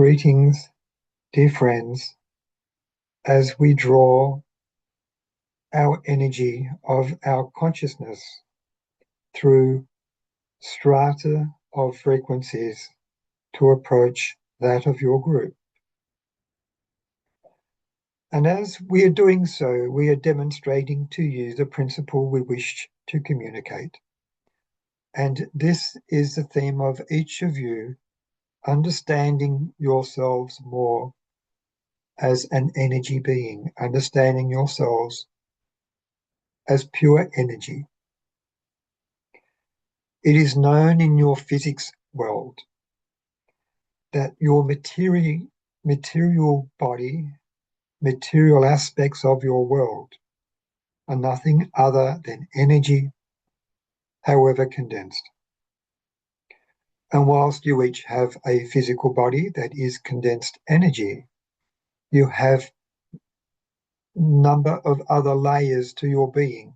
Greetings, dear friends, as we draw our energy of our consciousness through strata of frequencies to approach that of your group. And as we are doing so, we are demonstrating to you the principle we wish to communicate. And this is the theme of each of you understanding yourselves more as an energy being, understanding yourselves as pure energy. It is known in your physics world that your material body, material aspects of your world are nothing other than energy, however condensed. And whilst you each have a physical body that is condensed energy, you have a number of other layers to your being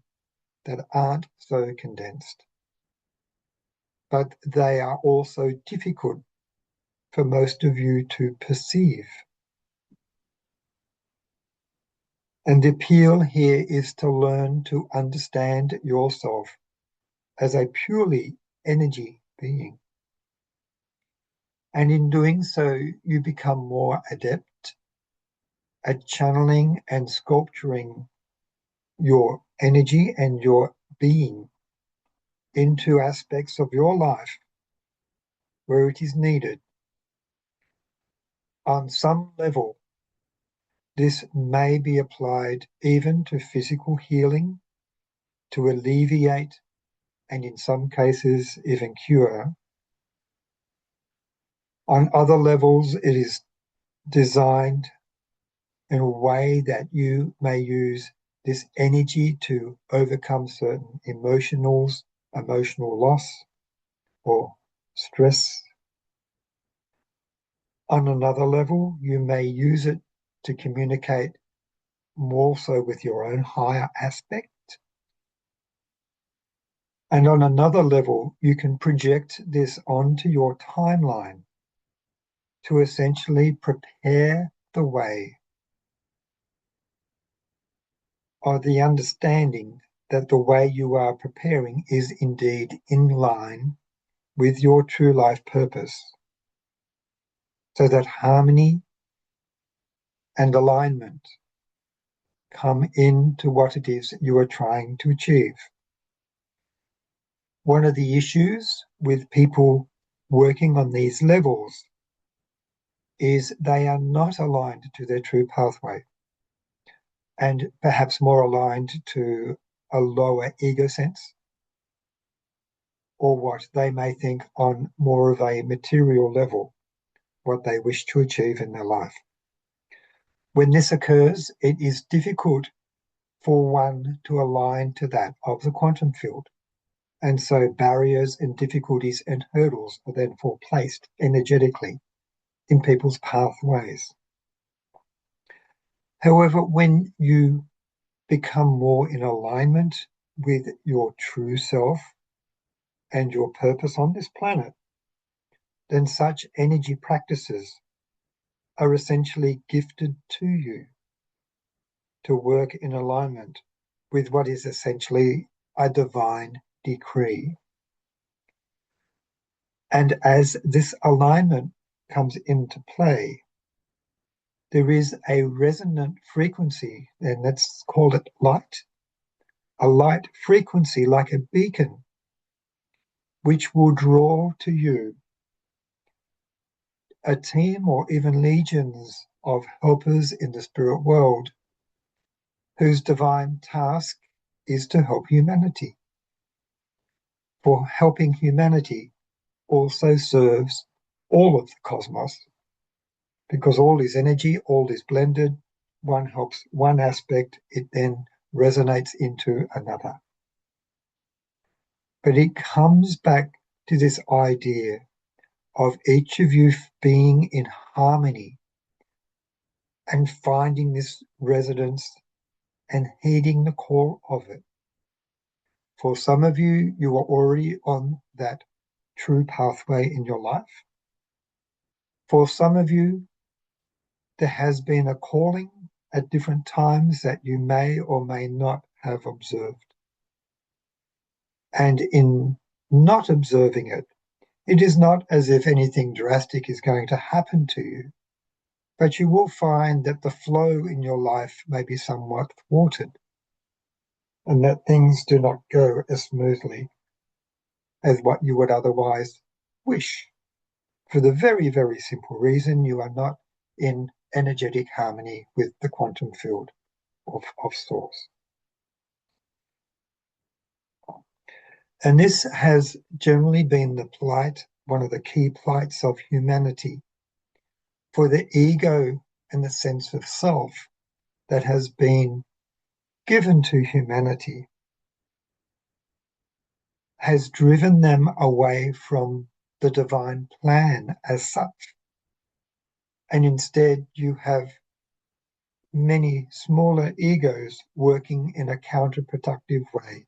that aren't so condensed. But they are also difficult for most of you to perceive. And the appeal here is to learn to understand yourself as a purely energy being. And in doing so, you become more adept at channeling and sculpturing your energy and your being into aspects of your life where it is needed. On some level, this may be applied even to physical healing, to alleviate, and in some cases, even cure. On other levels, it is designed in a way that you may use this energy to overcome certain emotional loss or stress. On another level, you may use it to communicate more so with your own higher aspect. And on another level, you can project this onto your timeline to essentially prepare the way, or the understanding that the way you are preparing is indeed in line with your true life purpose, so that harmony and alignment come into what it is you are trying to achieve. One of the issues with people working on these levels is they are not aligned to their true pathway, and perhaps more aligned to a lower ego sense, or what they may think on more of a material level, what they wish to achieve in their life. When this occurs, it is difficult for one to align to that of the quantum field. And so barriers and difficulties and hurdles are therefore placed energetically in people's pathways. However, when you become more in alignment with your true self and your purpose on this planet, then such energy practices are essentially gifted to you to work in alignment with what is essentially a divine decree. And as this alignment comes into play, there is a resonant frequency, and let's call it light, a light frequency like a beacon, which will draw to you a team or even legions of helpers in the spirit world whose divine task is to help humanity. For helping humanity also serves all of the cosmos, because all is energy, all is blended. One helps one aspect, it then resonates into another. But it comes back to this idea of each of you being in harmony and finding this resonance and heeding the call of it. For some of you, you are already on that true pathway in your life. For some of you, there has been a calling at different times that you may or may not have observed. And in not observing it, it is not as if anything drastic is going to happen to you, but you will find that the flow in your life may be somewhat thwarted and that things do not go as smoothly as what you would otherwise wish. For the very, very simple reason you are not in energetic harmony with the quantum field of Source. And this has generally been the plight, one of the key plights of humanity. For the ego and the sense of self that has been given to humanity has driven them away from the divine plan as such. And instead, you have many smaller egos working in a counterproductive way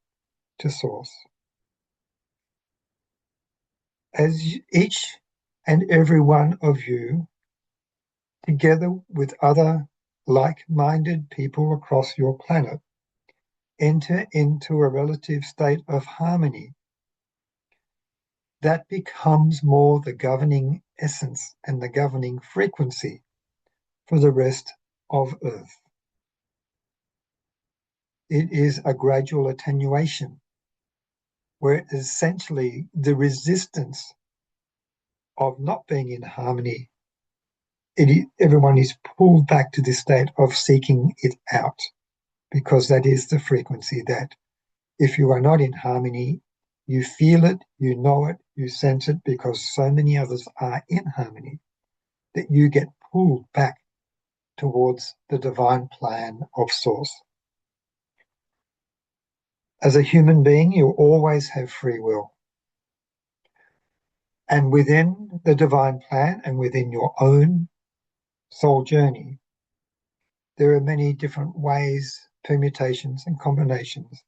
to Source. As each and every one of you, together with other like-minded people across your planet, enter into a relative state of harmony, that becomes more the governing essence and the governing frequency for the rest of Earth. It is a gradual attenuation where essentially the resistance of not being in harmony, everyone is pulled back to this state of seeking it out, because that is the frequency that if you are not in harmony, you feel it, you know it, you sense it, because so many others are in harmony, that you get pulled back towards the divine plan of Source. As a human being, you always have free will. And within the divine plan and within your own soul journey, there are many different ways, permutations, and combinations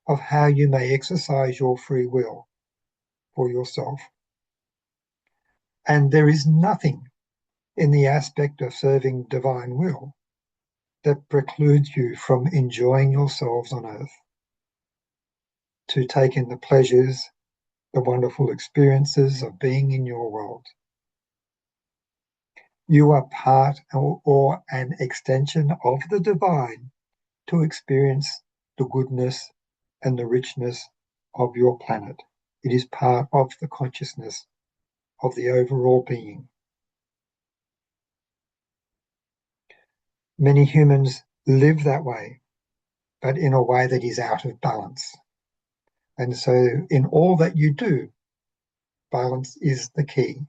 of how you may exercise your free will for yourself. And there is nothing in the aspect of serving divine will that precludes you from enjoying yourselves on earth, to take in the pleasures, the wonderful experiences of being in your world. You are part or an extension of the divine to experience the goodness and the richness of your planet. It is part of the consciousness of the overall being. Many humans live that way, but in a way that is out of balance. And so in all that you do, balance is the key.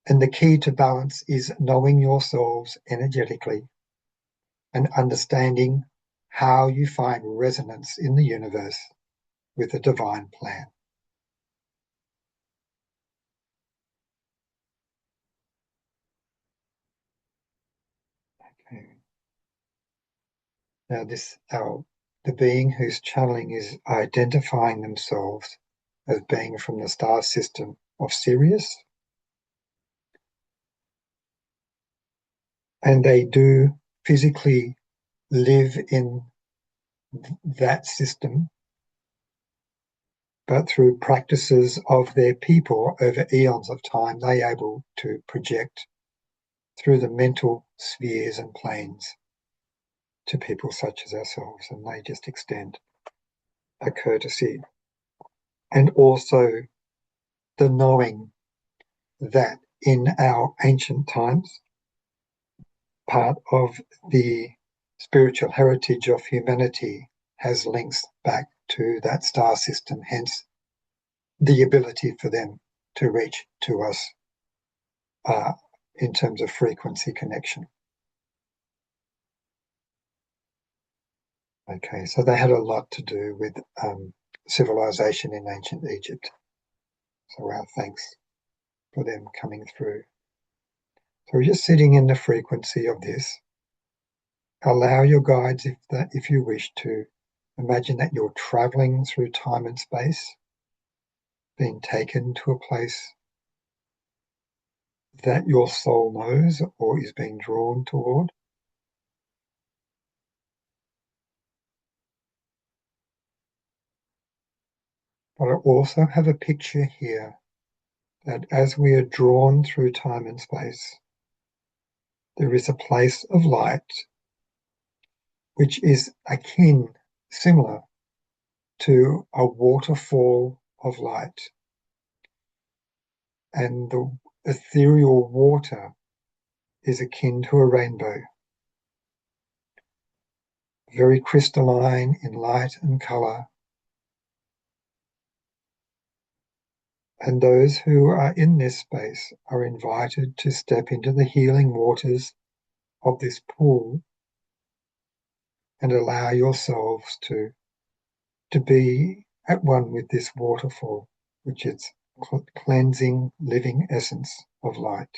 And the key to balance is knowing yourselves energetically and understanding how you find resonance in the universe with the divine plan. Okay. Now the being whose channeling is identifying themselves as being from the star system of Sirius, and they do physically live in that system, but through practices of their people over eons of time, they're able to project through the mental spheres and planes to people such as ourselves, and they just extend a courtesy. And also the knowing that in our ancient times, part of the spiritual heritage of humanity has links back to that star system, hence the ability for them to reach to us in terms of frequency connection. Okay, so they had a lot to do with civilization in ancient Egypt. So our thanks for them coming through. So we're just sitting in the frequency of this. Allow your guides, if you wish to, imagine that you're traveling through time and space, being taken to a place that your soul knows or is being drawn toward. But I also have a picture here that as we are drawn through time and space, there is a place of light which is akin, similar to a waterfall of light. And the ethereal water is akin to a rainbow, very crystalline in light and color. And those who are in this space are invited to step into the healing waters of this pool and allow yourselves to be at one with this waterfall, which is cleansing, living essence of light.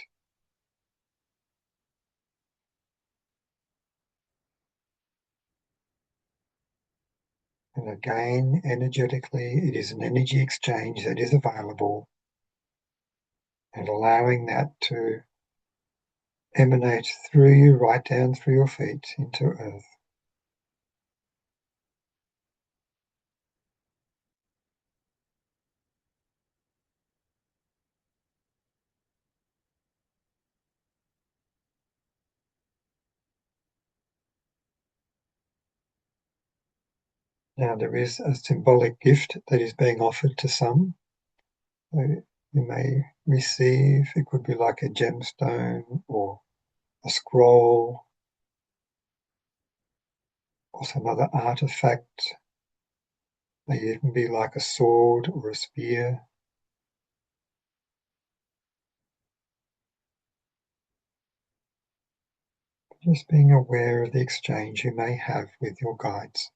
And again, energetically, it is an energy exchange that is available, and allowing that to emanate through you, right down through your feet into earth. Now, there is a symbolic gift that is being offered to some. So you may receive, it could be like a gemstone or a scroll or some other artifact. May even be like a sword or a spear. Just being aware of the exchange you may have with your guides.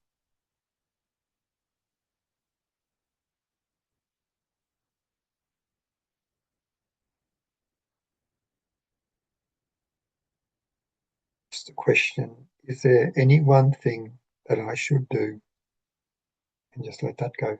Just a question, is there any one thing that I should do? And just let that go.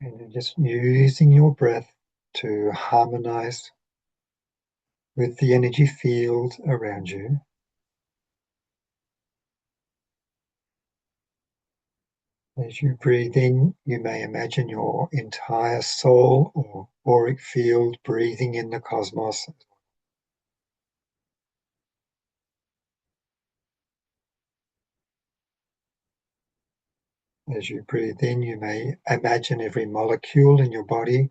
And you're just using your breath to harmonize with the energy field around you. As you breathe in, you may imagine your entire soul or auric field breathing in the cosmos. As you breathe in, you may imagine every molecule in your body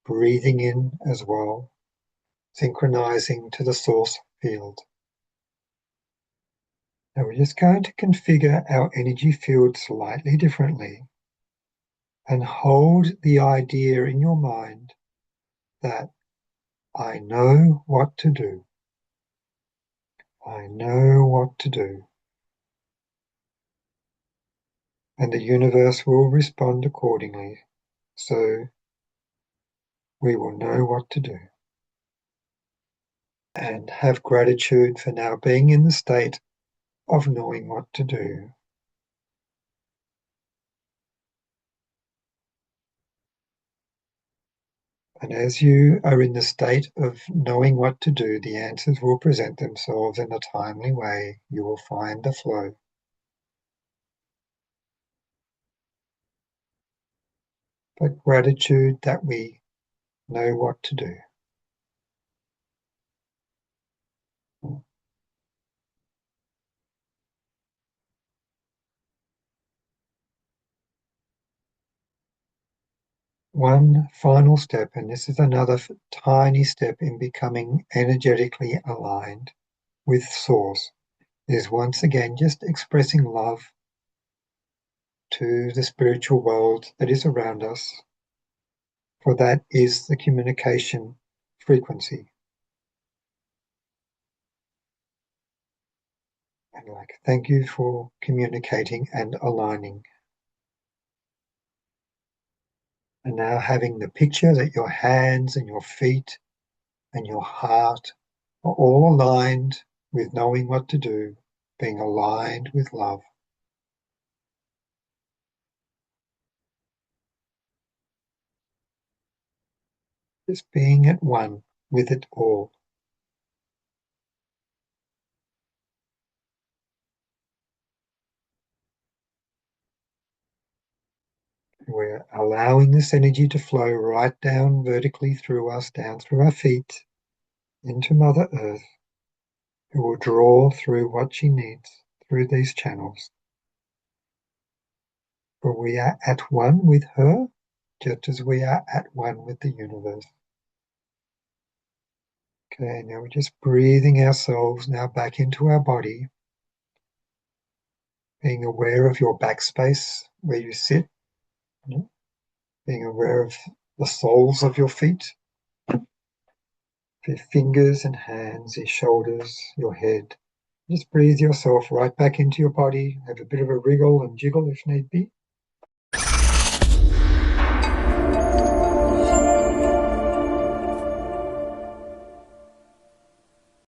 breathing in as well, synchronizing to the source field. Now we're just going to configure our energy field slightly differently and hold the idea in your mind that I know what to do. I know what to do. And the universe will respond accordingly. So we will know what to do. And have gratitude for now being in the state of knowing what to do. And as you are in the state of knowing what to do, the answers will present themselves in a timely way. You will find the flow. But gratitude that we know what to do. One final step, and this is another tiny step in becoming energetically aligned with Source, is once again just expressing love to the spiritual world that is around us, for that is the communication frequency. And like, thank you for communicating and aligning. And now having the picture that your hands and your feet and your heart are all aligned with knowing what to do, being aligned with love. Just being at one with it all. We're allowing this energy to flow right down vertically through us, down through our feet, into Mother Earth, who will draw through what she needs through these channels. For we are at one with her, just as we are at one with the universe. Okay, now we're just breathing ourselves now back into our body, being aware of your backspace where you sit, being aware of the soles of your feet, your fingers and hands, your shoulders, your head. Just breathe yourself right back into your body. Have a bit of a wriggle and jiggle if need be.